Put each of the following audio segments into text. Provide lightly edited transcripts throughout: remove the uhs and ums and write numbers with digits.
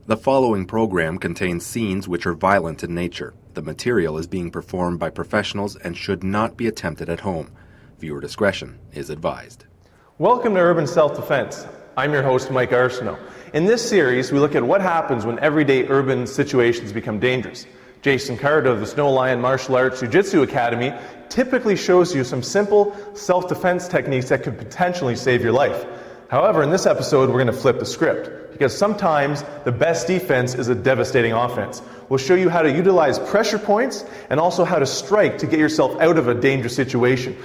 The following program contains scenes which are violent in nature. The material is being performed by professionals and should not be attempted at home. Viewer discretion is advised. Welcome to Urban Self-Defense. I'm your host, Mike Arsenault. In this series, we look at what happens when everyday urban situations become dangerous. Jason Carter of the Snow Lion Martial Arts Jujitsu Academy typically shows you some simple self-defense techniques that could potentially save your life. However, in this episode, we're going to flip the script, because sometimes the best defense is a devastating offense. We'll show you how to utilize pressure points and also how to strike to get yourself out of a dangerous situation.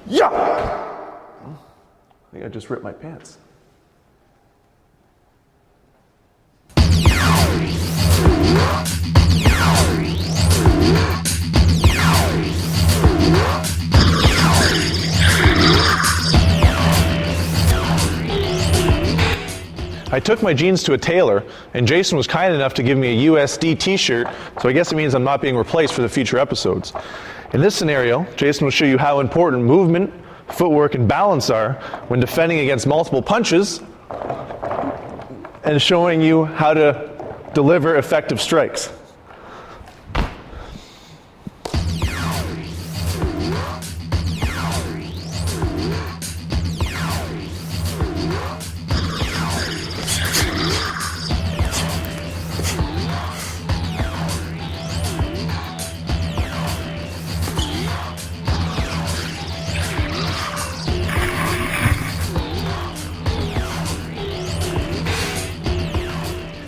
Yeah! I think I just ripped my pants. I took my jeans to a tailor, and Jason was kind enough to give me a USD t-shirt, so I guess it means I'm not being replaced for the future episodes. In this scenario, Jason will show you how important movement, footwork, and balance are when defending against multiple punches, and showing you how to deliver effective strikes.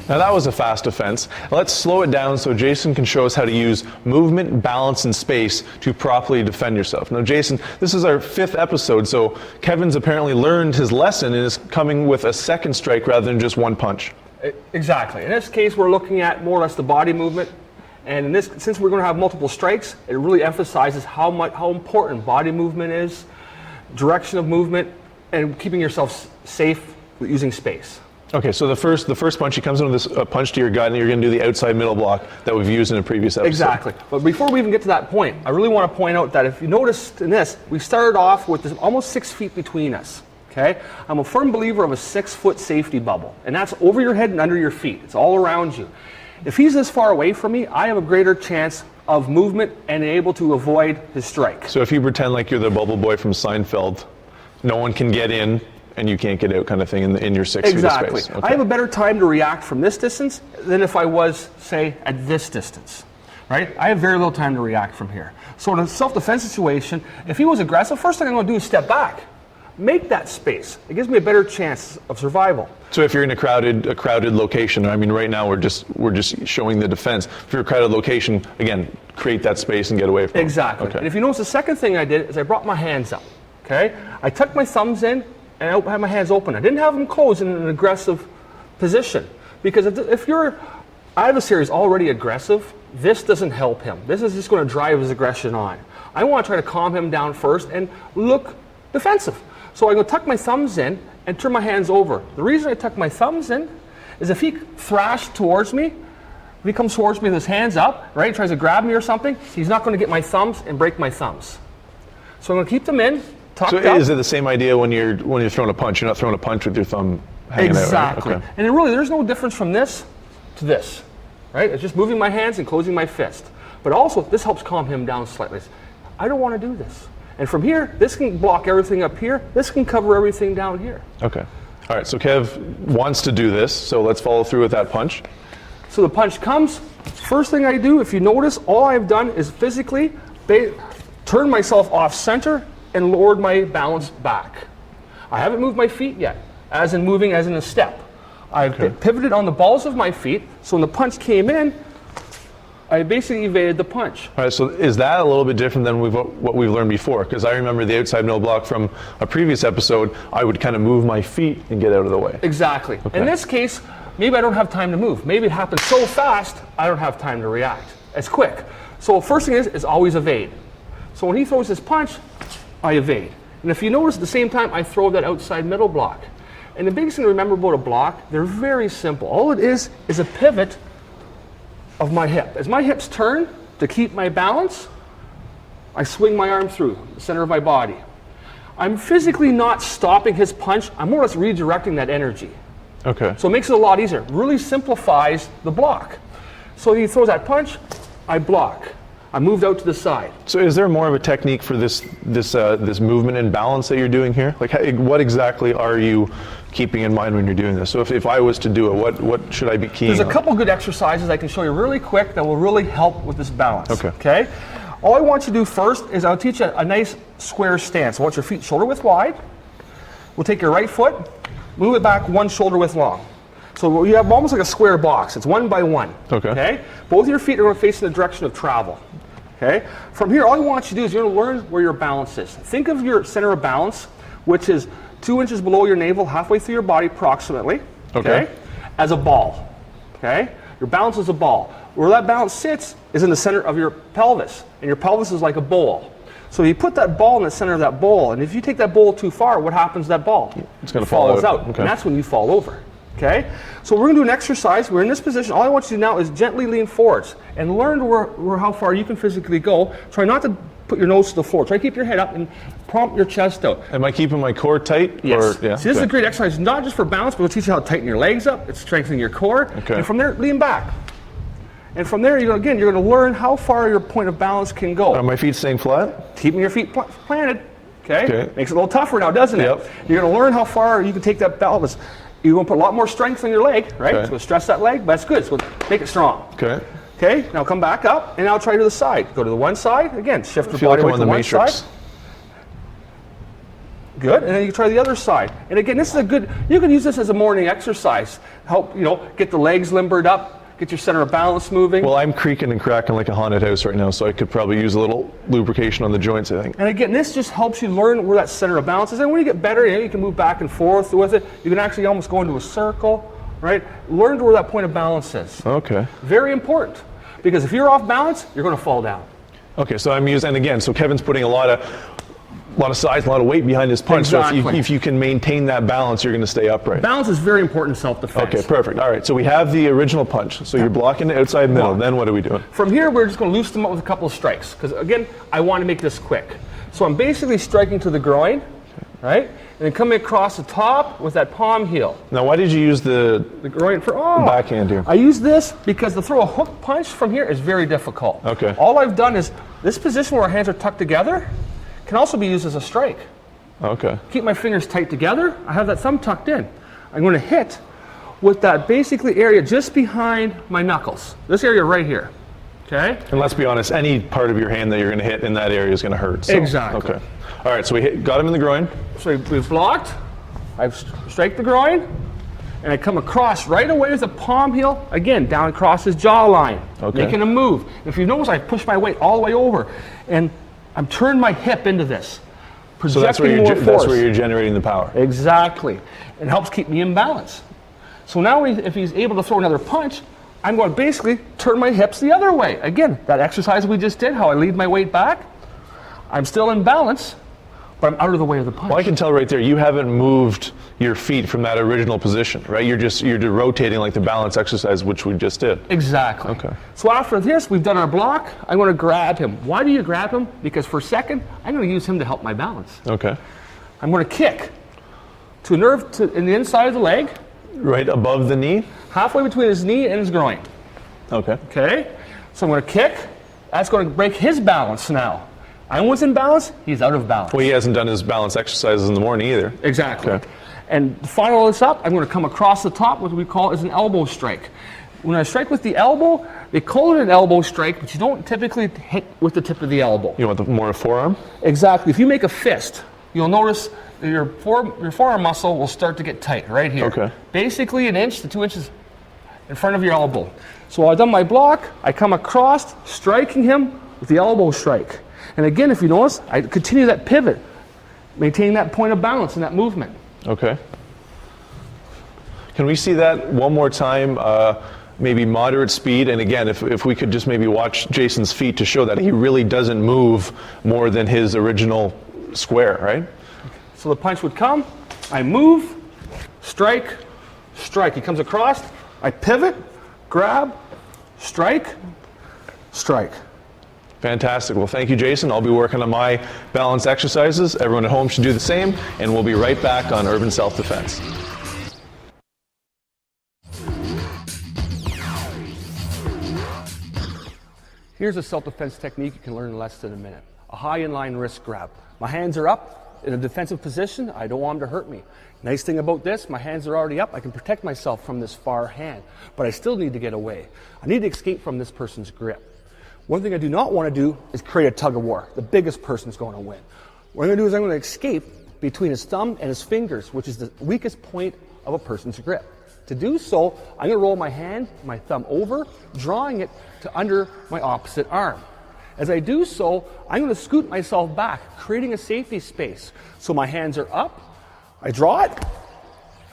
Now that was a fast defense. Let's slow it down so Jason can show us how to use movement, balance, and space to properly defend yourself. Now Jason, this is our 5th episode, so Kevin's apparently learned his lesson and is coming with a second strike rather than just one punch. Exactly. In this case, we're looking at more or less the body movement. And in this, since we're going to have multiple strikes, it really emphasizes how important body movement is, direction of movement, and keeping yourself safe using space. Okay, so the first punch, he comes in with this punch to your gut, and you're going to do the outside middle block that we've used in a previous episode. Exactly. But before we even get to that point, I really want to point out that if you noticed in this, we started off with this almost 6 feet between us. Okay? I'm a firm believer of a 6-foot safety bubble, and that's over your head and under your feet. It's all around you. If he's this far away from me, I have a greater chance of movement and able to avoid his strike. So if you pretend like you're the bubble boy from Seinfeld, no one can get in, and you can't get out kind of thing in your 6 feet of space. Exactly. Okay. I have a better time to react from this distance than if I was, say, at this distance. Right? I have very little time to react from here. So in a self-defense situation, if he was aggressive, first thing I'm going to do is step back. Make that space. It gives me a better chance of survival. So if you're in a crowded location, I mean right now we're just showing the defense. If you're in a crowded location, again, create that space and get away from it. Exactly. Okay. And if you notice, the second thing I did is I brought my hands up. Okay? I tucked my thumbs in, and I had my hands open. I didn't have them closed in an aggressive position. Because if your adversary is already aggressive, this doesn't help him. This is just going to drive his aggression on. I want to try to calm him down first and look defensive. So I'm going to tuck my thumbs in and turn my hands over. The reason I tuck my thumbs in is if he thrashed towards me, if he comes towards me with his hands up, right, tries to grab me or something, he's not going to get my thumbs and break my thumbs. So I'm going to keep them in. So is it the same idea when you're throwing a punch? You're not throwing a punch with your thumb hanging out, right? Exactly. Okay. And really, there's no difference from this to this, right? It's just moving my hands and closing my fist. But also, this helps calm him down slightly. I don't want to do this. And from here, this can block everything up here. This can cover everything down here. Okay. All right, so Kev wants to do this, so let's follow through with that punch. So the punch comes. First thing I do, if you notice, all I've done is physically turn myself off center and lowered my balance back. I haven't moved my feet yet, as in a step. I've pivoted on the balls of my feet, so when the punch came in, I basically evaded the punch. All right, so is that a little bit different than what we've learned before? Because I remember the outside middle block from a previous episode, I would kind of move my feet and get out of the way. Exactly. Okay. In this case, maybe I don't have time to move. Maybe it happens so fast, I don't have time to react. It's quick. So first thing is always evade. So when he throws his punch, I evade. And if you notice at the same time, I throw that outside middle block. And the biggest thing to remember about a block, they're very simple. All it is a pivot of my hip. As my hips turn to keep my balance, I swing my arm through the center of my body. I'm physically not stopping his punch. I'm more or less redirecting that energy. Okay. So it makes it a lot easier. Really simplifies the block. So he throws that punch, I block. I moved out to the side. So is there more of a technique for this movement and balance that you're doing here? Like, what exactly are you keeping in mind when you're doing this? So if I was to do it, what should I be keying on? There's a couple good exercises I can show you really quick that will really help with this balance. Okay. All I want you to do first is I'll teach you a nice square stance. I want your feet shoulder width wide. We'll take your right foot, move it back one shoulder width long. So you have almost like a square box. It's 1 by 1. Okay. Both your feet are going to face in the direction of travel. Okay. From here, all I want you to do is you're going to learn where your balance is. Think of your center of balance, which is 2 inches below your navel, halfway through your body approximately. Okay. As a ball. Okay. Your balance is a ball. Where that balance sits is in the center of your pelvis, and your pelvis is like a bowl. So you put that ball in the center of that bowl, and if you take that bowl too far, what happens to that ball? It's going to fall out. Okay. And that's when you fall over. Okay? So we're going to do an exercise. We're in this position. All I want you to do now is gently lean forwards and learn how far you can physically go. Try not to put your nose to the floor. Try to keep your head up and prompt your chest out. Am I keeping my core tight? Yes. Or, yeah? See, this is a great exercise, not just for balance, but it'll teach you how to tighten your legs up. It's strengthening your core. Okay. And from there, lean back. And from there, you're going to learn how far your point of balance can go. Are my feet staying flat? Keeping your feet planted. Okay. Makes it a little tougher now, doesn't it? Yep. You're going to learn how far you can take that balance. You're going to put a lot more strength on your leg, right? Okay. So stress that leg, but that's good. So make it strong. Okay. Okay, now come back up, and now try to the side. Go to the one side. Again, shift your body weight to one side. Good, and then you can try the other side. And again, this is a good, you can use this as a morning exercise. Help, get the legs limbered up, get your center of balance moving. Well, I'm creaking and cracking like a haunted house right now, so I could probably use a little lubrication on the joints, I think. And again, this just helps you learn where that center of balance is. And when you get better, you can move back and forth with it. You can actually almost go into a circle, right? Learn where that point of balance is. Okay. Very important. Because if you're off balance, you're going to fall down. Okay, so I'm using, and again, so Kevin's putting a lot of size, a lot of weight behind his punch. Exactly. So if you can maintain that balance, you're going to stay upright. Balance is very important in self-defense. Okay, perfect. All right, so we have the original punch. So you're blocking the outside middle. Then what are we doing? From here, we're just going to loosen them up with a couple of strikes. Because again, I want to make this quick. So I'm basically striking to the groin, right? And then coming across the top with that palm heel. Now, why did you use the groin for backhand here? I use this because to throw a hook punch from here is very difficult. Okay. All I've done is this position where our hands are tucked together can also be used as a strike. Okay. Keep my fingers tight together. I have that thumb tucked in. I'm going to hit with that basically area just behind my knuckles. This area right here. Okay? And let's be honest, any part of your hand that you're going to hit in that area is going to hurt. So, exactly. Okay. All right, so got him in the groin. So we've blocked. I've strike the groin. And I come across right away with the palm heel, again, down across his jawline. Okay. Making a move. If you notice, I push my weight all the way over. And I'm turning my hip into this. So that's where you're generating the power. Exactly. It helps keep me in balance. So now if he's able to throw another punch, I'm going to basically turn my hips the other way. Again, that exercise we just did, how I lead my weight back, I'm still in balance, but I'm out of the way of the punch. Well, I can tell right there, you haven't moved your feet from that original position, right? You're just rotating like the balance exercise, which we just did. Exactly. Okay. So after this, we've done our block. I'm going to grab him. Why do you grab him? Because for a second, I'm going to use him to help my balance. Okay. I'm going to kick to a nerve in the inside of the leg. Right above the knee? Halfway between his knee and his groin. Okay. Okay. So I'm going to kick. That's going to break his balance now. I'm within balance, he's out of balance. Well, he hasn't done his balance exercises in the morning either. Exactly. Okay. And to follow this up, I'm going to come across the top, what we call is an elbow strike. When I strike with the elbow, they call it an elbow strike, but you don't typically hit with the tip of the elbow. You want more forearm? Exactly. If you make a fist, you'll notice that your forearm muscle will start to get tight right here. Okay. Basically 1 inch to 2 inches in front of your elbow. So I've done my block, I come across, striking him with the elbow strike. And again, if you notice, I continue that pivot, maintaining that point of balance in that movement. Okay. Can we see that one more time, maybe moderate speed? And again, if we could just maybe watch Jason's feet to show that he really doesn't move more than his original square, right? So the punch would come, I move, strike, strike. He comes across, I pivot, grab, strike, strike. Fantastic. Well, thank you, Jason. I'll be working on my balance exercises. Everyone at home should do the same, and we'll be right back on Urban Self-Defense. Here's a self-defense technique you can learn in less than a minute. A high inline wrist grab. My hands are up in a defensive position. I don't want them to hurt me. Nice thing about this, my hands are already up. I can protect myself from this far hand, but I still need to get away. I need to escape from this person's grip. One thing I do not want to do is create a tug of war. The biggest person's going to win. What I'm going to do is I'm going to escape between his thumb and his fingers, which is the weakest point of a person's grip. To do so, I'm going to roll my hand, my thumb over, drawing it to under my opposite arm. As I do so, I'm going to scoot myself back, creating a safety space. So my hands are up, I draw it,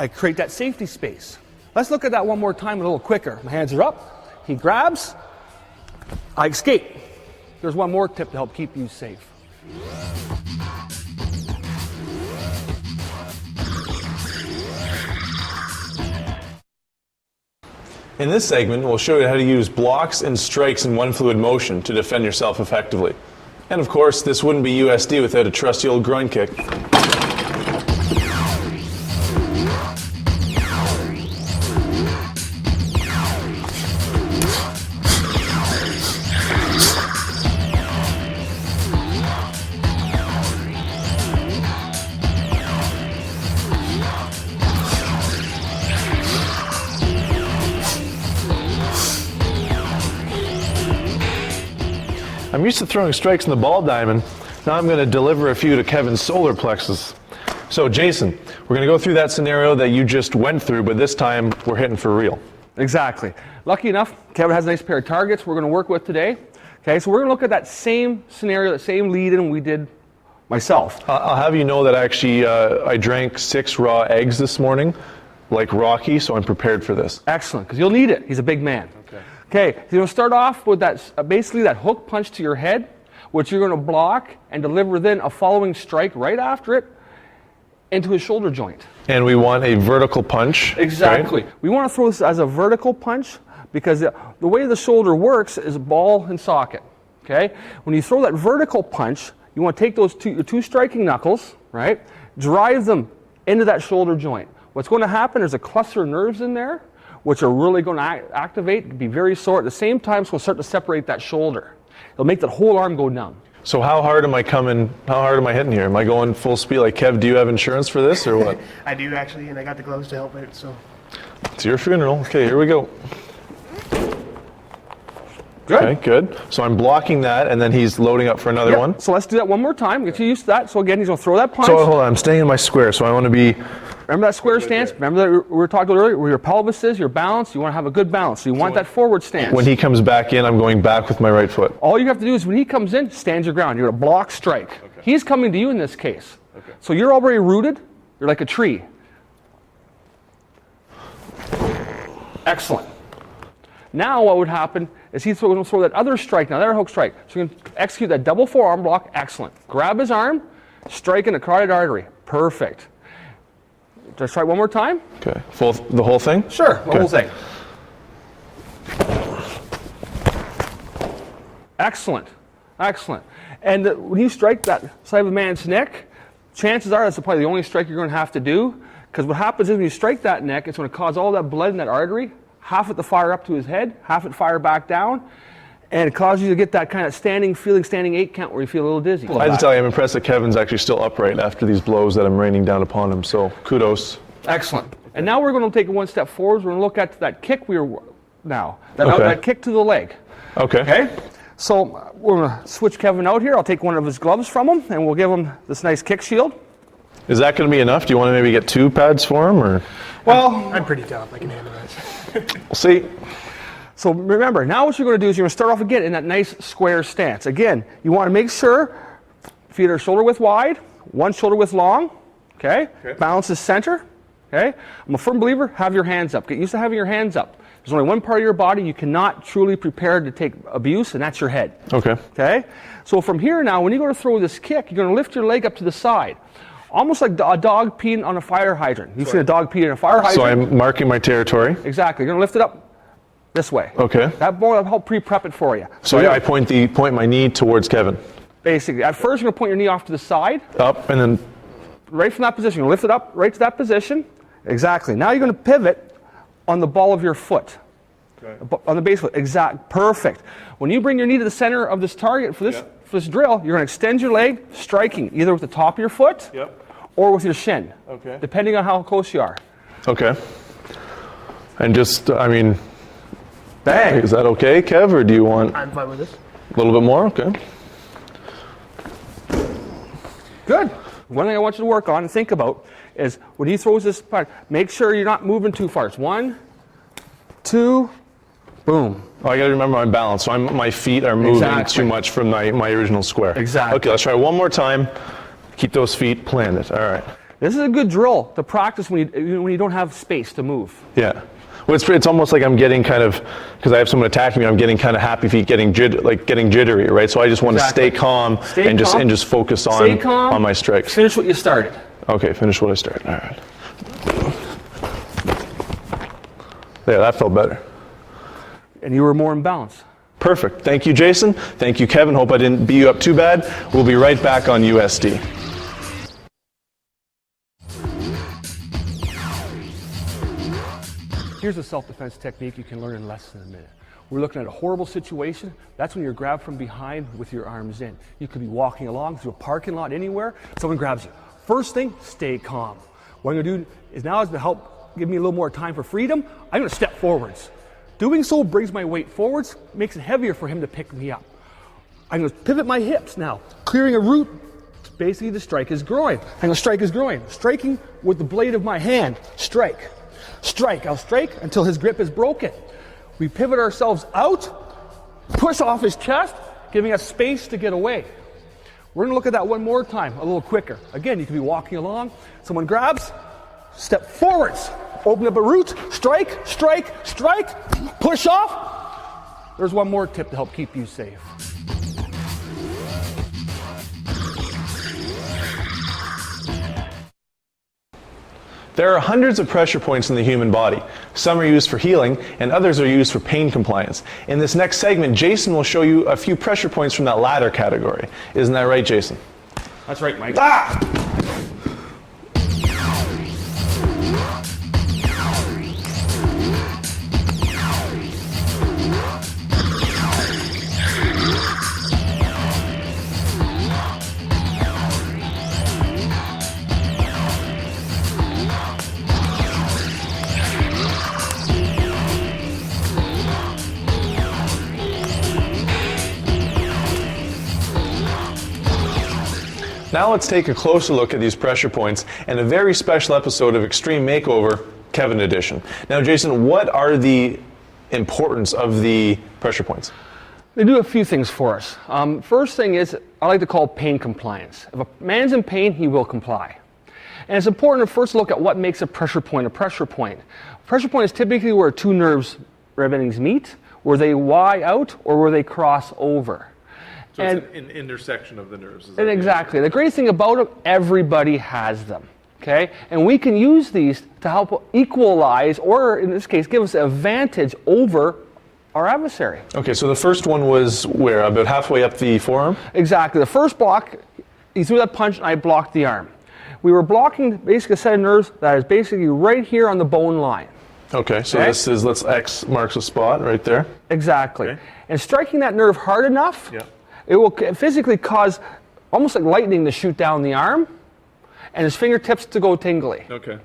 I create that safety space. Let's look at that one more time a little quicker. My hands are up, he grabs, I escape. There's one more tip to help keep you safe. In this segment, we'll show you how to use blocks and strikes in one fluid motion to defend yourself effectively. And of course, this wouldn't be USD without a trusty old groin kick. I'm used to throwing strikes in the ball diamond. Now I'm going to deliver a few to Kevin's solar plexus. So Jason, we're going to go through that scenario that you just went through, but this time we're hitting for real. Exactly. Lucky enough, Kevin has a nice pair of targets we're going to work with today. Okay, so we're going to look at that same scenario, that same lead-in we did myself. I'll have you know that actually I drank 6 raw eggs this morning, like Rocky, so I'm prepared for this. Excellent, because you'll need it. He's a big man. Okay, so you're going to start off with that, basically that hook punch to your head, which you're going to block and deliver then a following strike right after it into his shoulder joint. And we want a vertical punch. Exactly. Right? We want to throw this as a vertical punch because the way the shoulder works is ball and socket. Okay, when you throw that vertical punch, you want to take those two striking knuckles, right? Drive them into that shoulder joint. What's going to happen, there's a cluster of nerves in there, which are really going to activate, be very sore. At the same time, it's going to start to separate that shoulder. It'll make that whole arm go numb. So how hard am I hitting here? Am I going full speed? Like, Kev, do you have insurance for this or what? I do actually, and I got the gloves to help out, so. It's your funeral. Okay, here we go. Good. Okay, good. So I'm blocking that, and then he's loading up for another one. So let's do that one more time. Get you used to that. So again, he's going to throw that punch. So hold on, I'm staying in my square, so I want to be... Remember that square stance? Remember that we were talking about earlier, where your pelvis is, your balance? You want to have a good balance. So you want that forward stance. When he comes back in, I'm going back with my right foot. All you have to do is when he comes in, stand your ground. You're going to block, strike. Okay. He's coming to you in this case. Okay. So you're already rooted. You're like a tree. Excellent. Now what would happen is he's going to throw that other strike, now that hook strike. So you can execute that double forearm block. Excellent. Grab his arm, strike in the carotid artery. Perfect. Just try one more time. Okay. The whole thing? Sure, the whole thing. Excellent. Excellent. And when you strike that side of a man's neck, chances are that's probably the only strike you're going to have to do, because what happens is when you strike that neck, it's going to cause all that blood in that artery, half it to fire up to his head, half it fire back down, and it causes you to get that kind of standing 8 count where you feel a little dizzy. I have to tell you, I'm impressed that Kevin's actually still upright after these blows that I'm raining down upon him, so kudos. Excellent. And now we're going to take it one step forward. We're going to look at that kick that kick to the leg. Okay. Okay? So we're going to switch Kevin out here. I'll take one of his gloves from him, and we'll give him this nice kick shield. Is that going to be enough? Do you want to maybe get 2 pads for him, or? Well, I'm pretty tough. I can handle this. We'll see. So remember, now what you're going to do is you're going to start off again in that nice square stance. Again, you want to make sure feet are shoulder width wide, one shoulder width long. Okay? Balance is center. Okay? I'm a firm believer, have your hands up. Get used to having your hands up. There's only one part of your body you cannot truly prepare to take abuse, and that's your head. Okay. Okay? So from here now, when you go to throw this kick, you're going to lift your leg up to the side. Almost like a dog peeing on a fire hydrant. You've seen a dog peeing on a fire hydrant? So I'm marking my territory. Exactly. You're going to lift it up this way. Okay. That will help pre-prep it for you. So I point my knee towards Kevin. Basically. At first, you're going to point your knee off to the side. Up, and then... Right from that position. You're going to lift it up right to that position. Exactly. Now you're going to pivot on the ball of your foot. On the base foot, exact, perfect. When you bring your knee to the center of this target for this drill, you're going to extend your leg, striking either with the top of your foot or with your shin, depending on how close you are. Okay. And just, I mean, bang. Is that okay, Kev, or do you want I'm fine with this. a little bit more? Okay. Good. One thing I want you to work on and think about is when he throws this part, make sure you're not moving too far. It's 1, 2, boom. Oh, I got to remember my balance. So my feet are moving too much from my original square. Exactly. Okay, let's try one more time. Keep those feet planted. All right. This is a good drill to practice when you don't have space to move. Yeah. Well, it's almost like I'm getting kind of, because I have someone attacking me, I'm getting kind of happy feet, getting jittery, right? So I just want to stay calm and just focus on my strikes. Finish what you started. Okay, finish what I started. All right. There, that felt better. And you were more in balance. Perfect. Thank you, Jason. Thank you, Kevin. Hope I didn't beat you up too bad. We'll be right back on USD. Here's a self-defense technique you can learn in less than a minute. We're looking at a horrible situation. That's when you're grabbed from behind with your arms in. You could be walking along through a parking lot anywhere. Someone grabs you. First thing, stay calm. What I'm going to do is now is to help give me a little more time for freedom, I'm going to step forwards. Doing so brings my weight forwards, makes it heavier for him to pick me up. I'm going to pivot my hips now, clearing a route basically to strike his groin. I'm going to strike his groin, striking with the blade of my hand. Strike. Strike. I'll strike until his grip is broken. We pivot ourselves out, push off his chest, giving us space to get away. We're going to look at that one more time, a little quicker. Again, you could be walking along, someone grabs, step forwards, open up a route, strike, strike, strike, push off. There's one more tip to help keep you safe. There are hundreds of pressure points in the human body. Some are used for healing, and others are used for pain compliance. In this next segment, Jason will show you a few pressure points from that latter category. Isn't that right, Jason? That's right, Mike. Now let's take a closer look at these pressure points and a very special episode of Extreme Makeover, Kevin Edition. Now, Jason, what are the importance of the pressure points? They do a few things for us. First thing is, I like to call pain compliance. If a man's in pain, he will comply. And it's important to first look at what makes a pressure point a pressure point. A pressure point is typically where two nerve endings meet, where they Y out, or where they cross over. So it's an intersection of the nerves. And exactly. The great thing about them, everybody has them. Okay? And we can use these to help equalize, or in this case, give us an advantage over our adversary. Okay, so the first one was where? About halfway up the forearm? Exactly. The first block, he threw that punch and I blocked the arm. We were blocking basically a set of nerves that is basically right here on the bone line. Okay, so this is, let's X marks a spot right there. Exactly. Okay. And striking that nerve hard enough, yeah, it will physically cause almost like lightning to shoot down the arm and his fingertips to go tingly. Okay.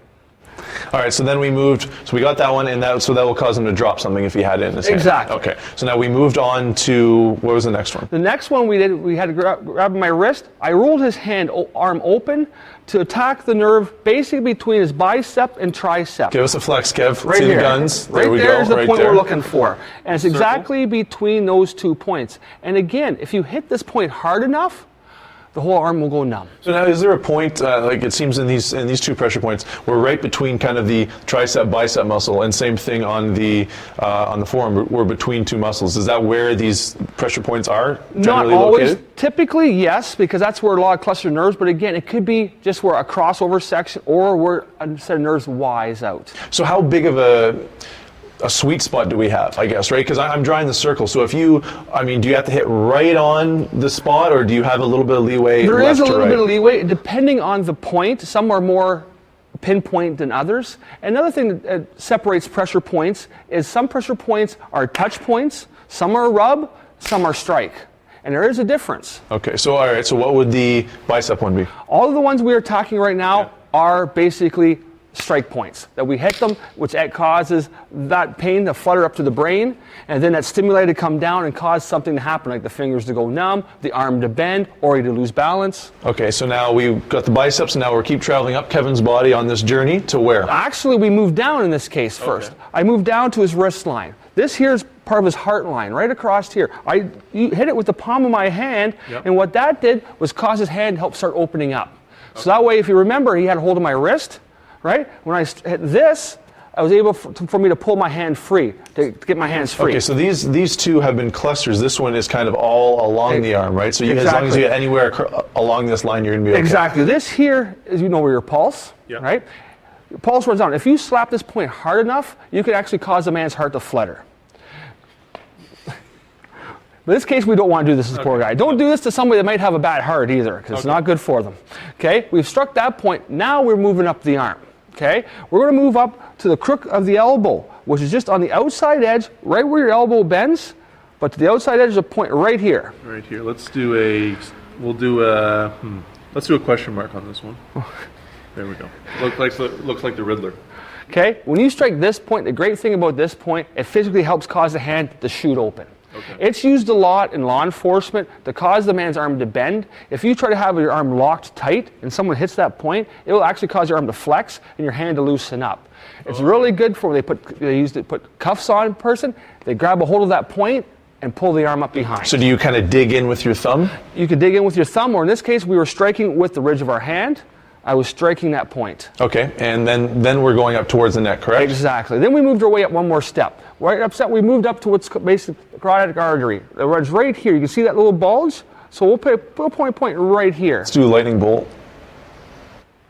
All right, so then we moved, so we got that one, and that will cause him to drop something if he had it in his hand. Exactly. Okay, so now we moved on to, what was the next one? The next one we had to grab my wrist. I rolled his arm open to attack the nerve basically between his bicep and tricep. Give us a flex, Kev. Right See here. the guns. Right there we there go. is the right point there. we're looking for. And it's exactly between those 2 points. And again, if you hit this point hard enough, the whole arm will go numb. So now, is there a point, like it seems in these two pressure points, we're right between kind of the tricep bicep muscle, and same thing on the forearm, we're between two muscles. Is that where these pressure points are generally Not always. located? Typically, yes, because that's where a lot of cluster nerves. But again, it could be just where a crossover section or where a set of nerves Y's out. So how big of a sweet spot do we have, I guess, right? Because I'm drawing the circle. So if do you have to hit right on the spot, or do you have a little bit of leeway? There left is a to little right? bit of leeway depending on the point. Some are more pinpoint than others. Another thing that separates pressure points is some pressure points are touch points, some are rub, some are strike. And there is a difference. Okay, so all right, so what would the bicep one be? All of the ones we are talking right now are basically strike points, that we hit them, which causes that pain to flutter up to the brain, and then that stimulator to come down and cause something to happen, like the fingers to go numb, the arm to bend, or you to lose balance. Okay, so now we've got the biceps, and now we keep traveling up Kevin's body on this journey to where? Actually, we moved down in this case first. I moved down to his wrist line. This here is part of his heart line, right across here. You hit it with the palm of my hand, and what that did was cause his hand to help start opening up. So that way, if you remember, he had a hold of my wrist, right? When I hit this, I was able for me to pull my hand free, to get my hands free. Okay, so these two have been clusters. This one is kind of all along the arm, right? So as long as you get anywhere along this line, you're going to be okay. Exactly. This here is, you know, where your pulse, right? Your pulse runs down. If you slap this point hard enough, you could actually cause a man's heart to flutter. But in this case, we don't want to do this to this poor guy. Don't do this to somebody that might have a bad heart either, because it's not good for them. Okay, we've struck that point. Now we're moving up the arm. Okay, we're going to move up to the crook of the elbow, which is just on the outside edge, right where your elbow bends, but to the outside edge is a point right here. Right here. Let's do a question mark on this one. There we go. Looks like the Riddler. Okay, when you strike this point, the great thing about this point, it physically helps cause the hand to shoot open. Okay. It's used a lot in law enforcement to cause the man's arm to bend. If you try to have your arm locked tight and someone hits that point, it will actually cause your arm to flex and your hand to loosen up. It's really good for when they use to put cuffs on a person. They grab a hold of that point and pull the arm up behind. So do you kind of dig in with your thumb? You could dig in with your thumb, or in this case, we were striking with the ridge of our hand. I was striking that point. Okay, and then we're going up towards the neck, correct? Exactly. Then we moved our way up one more step. Right up, we moved up to what's basically the carotid artery. It runs right here. You can see that little bulge? So we'll put a point right here. Let's do a lightning bolt.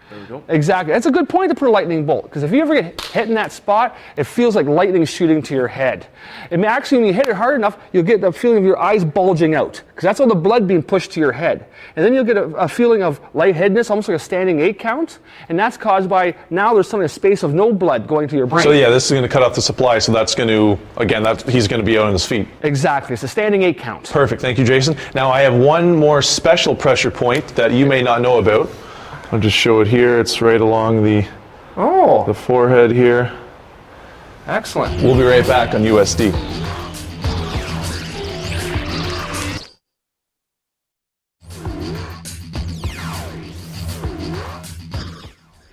There we go. Exactly. That's a good point to put a lightning bolt, because if you ever get hit in that spot, it feels like lightning shooting to your head. It may actually, when you hit it hard enough, you'll get the feeling of your eyes bulging out, because that's all the blood being pushed to your head. And then you'll get a feeling of lightheadedness, almost like a standing 8 count, and that's caused by, now there's suddenly a space of no blood going to your brain. So yeah, this is going to cut off the supply, so that's going to, again, he's going to be out on his feet. Exactly. It's a standing 8 count. Perfect. Thank you, Jason. Now I have one more special pressure point that you may not know about. I'll just show it here. It's right along the forehead here. Excellent. We'll be right back on USD.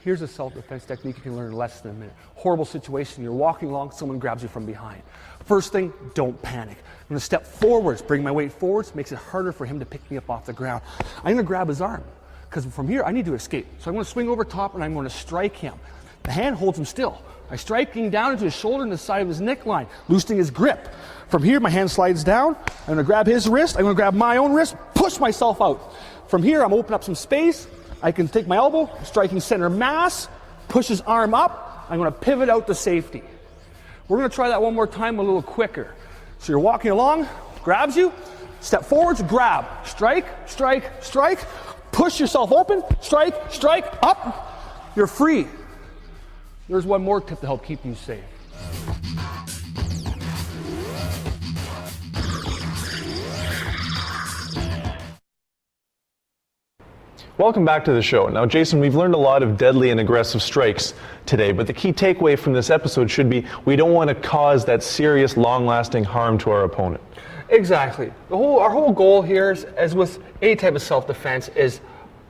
Here's a self-defense technique you can learn in less than a minute. Horrible situation, you're walking along, someone grabs you from behind. First thing, don't panic. I'm going to step forwards, bring my weight forwards, makes it harder for him to pick me up off the ground. I'm going to grab his arm, because from here I need to escape. So I'm going to swing over top and I'm going to strike him. The hand holds him still. I strike him down into his shoulder and the side of his neckline, loosening his grip. From here, my hand slides down. I'm going to grab his wrist. I'm going to grab my own wrist, push myself out. From here, I'm opening up some space. I can take my elbow, striking center mass, push his arm up. I'm going to pivot out to safety. We're going to try that one more time a little quicker. So you're walking along, grabs you, step forwards, grab, strike, strike, strike, push yourself open, strike, strike, up. You're free. There's one more tip to help keep you safe. Welcome back to the show. Now, Jason, we've learned a lot of deadly and aggressive strikes today, but the key takeaway from this episode should be we don't want to cause that serious, long-lasting harm to our opponent. Exactly. Our whole goal here is, as with any type of self-defense, is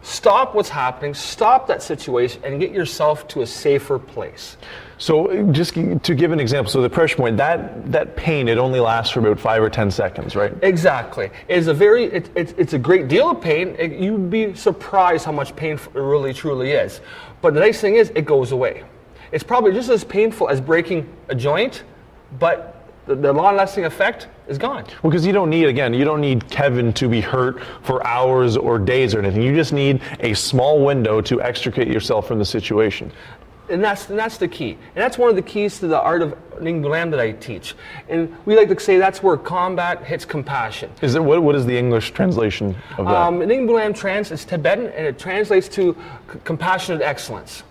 stop what's happening, stop that situation, and get yourself to a safer place. So just to give an example, so the pressure point, that pain, it only lasts for about 5 or 10 seconds, right? Exactly. It's a great deal of pain. You'd be surprised how much pain it really truly is. But the nice thing is, it goes away. It's probably just as painful as breaking a joint, but the long-lasting effect is gone. Well, because you don't need Kevin to be hurt for hours or days or anything. You just need a small window to extricate yourself from the situation. And that's the key. And that's one of the keys to the art of Ning Bulam that I teach. And we like to say that's where combat hits compassion. What is the English translation of that? Ning Bulam is Tibetan, and it translates to compassionate excellence.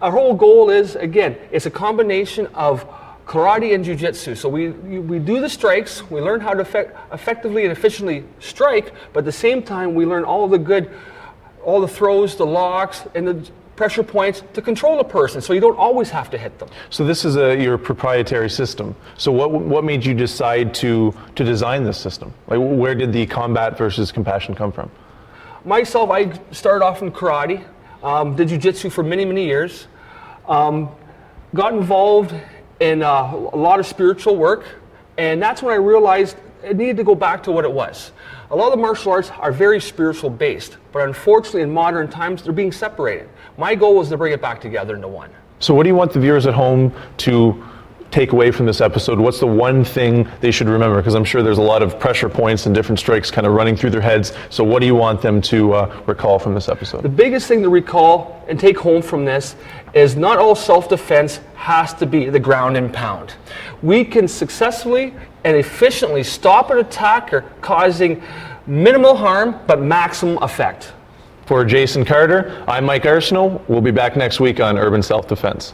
Our whole goal is, again, it's a combination of karate and jiu-jitsu. So we do the strikes, we learn how to effectively and efficiently strike, but at the same time we learn all the throws, the locks, and the pressure points to control a person, so you don't always have to hit them. So this is your proprietary system. So what made you decide to design this system? Like, where did the combat versus compassion come from? Myself, I started off in karate, did jiu-jitsu for many, many years, got involved in a lot of spiritual work, and that's when I realized it needed to go back to what it was. A lot of the martial arts are very spiritual based, but unfortunately in modern times they're being separated. My goal was to bring it back together into one. So what do you want the viewers at home to take away from this episode? What's the one thing they should remember? Because I'm sure there's a lot of pressure points and different strikes kind of running through their heads. So what do you want them to recall from this episode? The biggest thing to recall and take home from this is not all self-defense has to be the ground and pound. We can successfully and efficiently stop an attacker causing minimal harm but maximum effect. For Jason Carter, I'm Mike Arsenault. We'll be back next week on Urban Self-Defense.